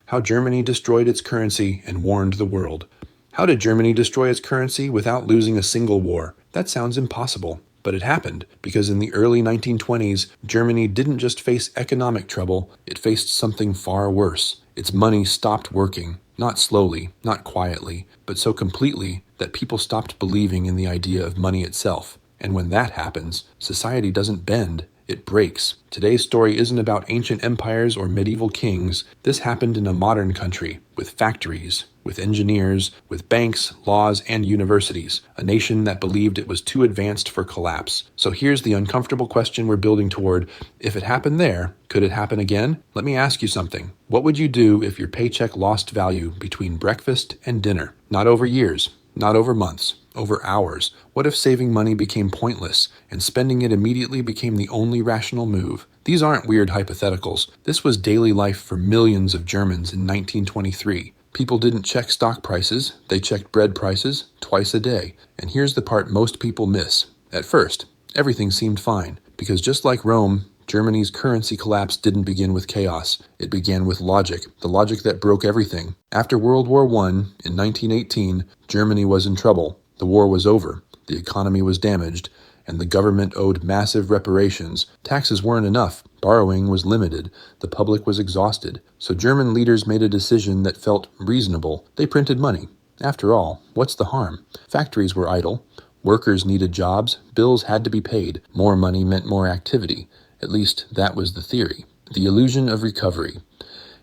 how Germany destroyed its currency and warned the world. How did Germany destroy its currency without losing a single war? That sounds impossible. But it happened, because in the early 1920s, Germany didn't just face economic trouble, it faced something far worse. Its money stopped working, not slowly, not quietly, but so completely that people stopped believing in the idea of money itself. And when that happens, society doesn't bend, it breaks. Today's story isn't about ancient empires or medieval kings. This happened in a modern country, with factories, with engineers, with banks, laws, and universities, a nation that believed it was too advanced for collapse. So here's the uncomfortable question we're building toward. If it happened there, could it happen again? Let me ask you something. What would you do if your paycheck lost value between breakfast and dinner? Not over years, not over months, over hours. What if saving money became pointless and spending it immediately became the only rational move? These aren't weird hypotheticals. This was daily life for millions of Germans in 1923. People didn't check stock prices, they checked bread prices twice a day. And here's the part most people miss. At first, everything seemed fine, because just like Rome, Germany's currency collapse didn't begin with chaos. It began with logic, the logic that broke everything. After World War I, in 1918, Germany was in trouble. The war was over, the economy was damaged, and the government owed massive reparations. Taxes weren't enough, borrowing was limited, the public was exhausted. So German leaders made a decision that felt reasonable. They printed money. After all, what's the harm? Factories were idle. Workers needed jobs. Bills had to be paid. More money meant more activity. At least that was the theory. The illusion of recovery.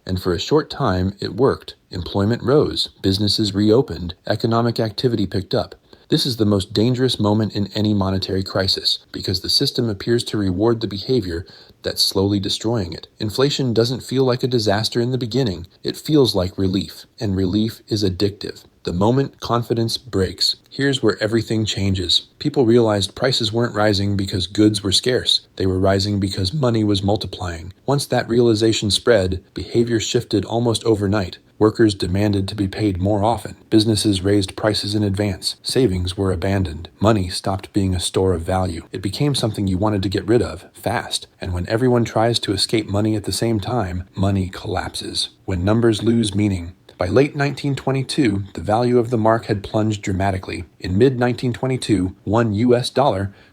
And for a short time, it worked. Employment rose. Businesses reopened. Economic activity picked up. This is the most dangerous moment in any monetary crisis, because the system appears to reward the behavior that's slowly destroying it. Inflation doesn't feel like a disaster in the beginning. It feels like relief, and relief is addictive. The moment confidence breaks, here's where everything changes. People realized prices weren't rising because goods were scarce. They were rising because money was multiplying. Once that realization spread, behavior shifted almost overnight. Workers demanded to be paid more often. Businesses raised prices in advance. Savings were abandoned. Money stopped being a store of value. It became something you wanted to get rid of, fast. And when everyone tries to escape money at the same time, money collapses. When numbers lose meaning. By late 1922, the value of the mark had plunged dramatically. In mid-1922, $1 US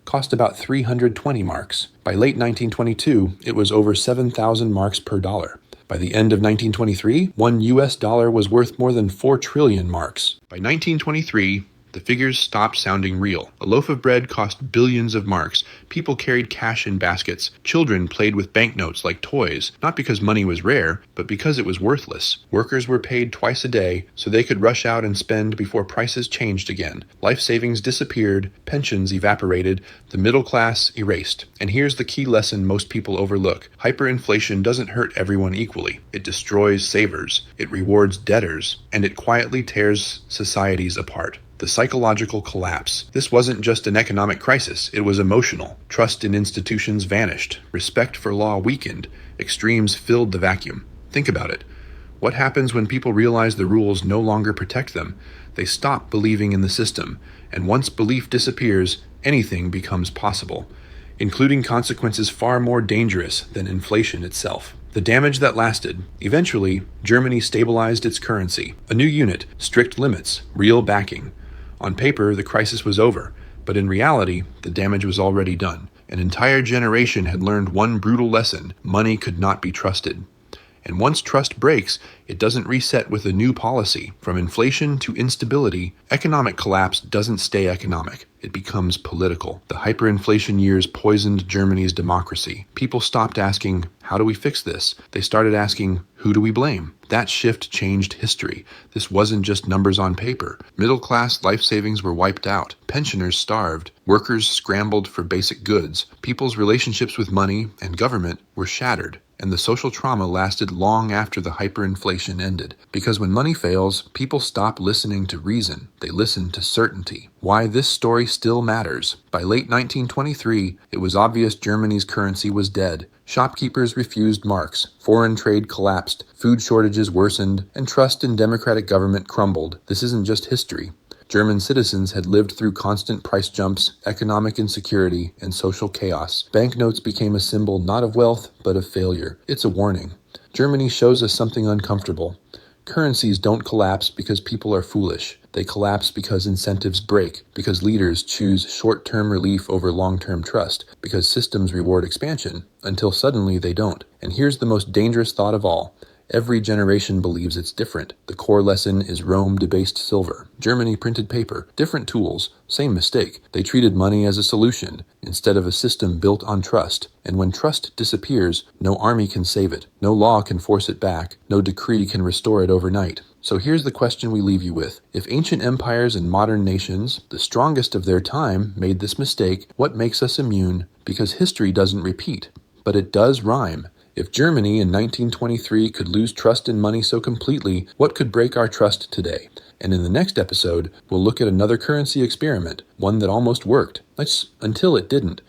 cost about 320 marks. By late 1922, it was over 7,000 marks per dollar. By the end of 1923, $1 US was worth more than 4 trillion marks. By 1923, the figures stopped sounding real. A loaf of bread cost billions of marks. People carried cash in baskets. Children played with banknotes like toys, not because money was rare, but because it was worthless. Workers were paid twice a day, so they could rush out and spend before prices changed again. Life savings disappeared, pensions evaporated, the middle class erased. And here's the key lesson most people overlook. Hyperinflation doesn't hurt everyone equally. It destroys savers, it rewards debtors, and it quietly tears societies apart. The psychological collapse. This wasn't just an economic crisis, it was emotional. Trust in institutions vanished. Respect for law weakened. Extremes filled the vacuum. Think about it. What happens when people realize the rules no longer protect them? They stop believing in the system, and once belief disappears, anything becomes possible, including consequences far more dangerous than inflation itself. The damage that lasted. Eventually, Germany stabilized its currency. A new unit, strict limits, real backing. On paper, the crisis was over, but in reality, the damage was already done. An entire generation had learned one brutal lesson: money could not be trusted. And once trust breaks, it doesn't reset with a new policy. From inflation to instability, economic collapse doesn't stay economic. It becomes political. The hyperinflation years poisoned Germany's democracy. People stopped asking, how do we fix this? They started asking, who do we blame? That shift changed history. This wasn't just numbers on paper. Middle-class life savings were wiped out. Pensioners starved. Workers scrambled for basic goods. People's relationships with money and government were shattered. And the social trauma lasted long after the hyperinflation ended. Because when money fails, people stop listening to reason. They listen to certainty. Why this story still matters. By late 1923, it was obvious Germany's currency was dead. Shopkeepers refused marks. Foreign trade collapsed. Food shortages worsened. And trust in democratic government crumbled. This isn't just history. German citizens had lived through constant price jumps, economic insecurity, and social chaos. Banknotes became a symbol not of wealth, but of failure. It's a warning. Germany shows us something uncomfortable. Currencies don't collapse because people are foolish. They collapse because incentives break, because leaders choose short-term relief over long-term trust, because systems reward expansion, until suddenly they don't. And here's the most dangerous thought of all. Every generation believes it's different. The core lesson is Rome debased silver. Germany printed paper. Different tools. Same mistake. They treated money as a solution, instead of a system built on trust. And when trust disappears, no army can save it. No law can force it back. No decree can restore it overnight. So here's the question we leave you with. If ancient empires and modern nations, the strongest of their time, made this mistake, what makes us immune? Because history doesn't repeat. But it does rhyme. If Germany in 1923 could lose trust in money so completely, what could break our trust today? And in the next episode, we'll look at another currency experiment, one that almost worked, until it didn't.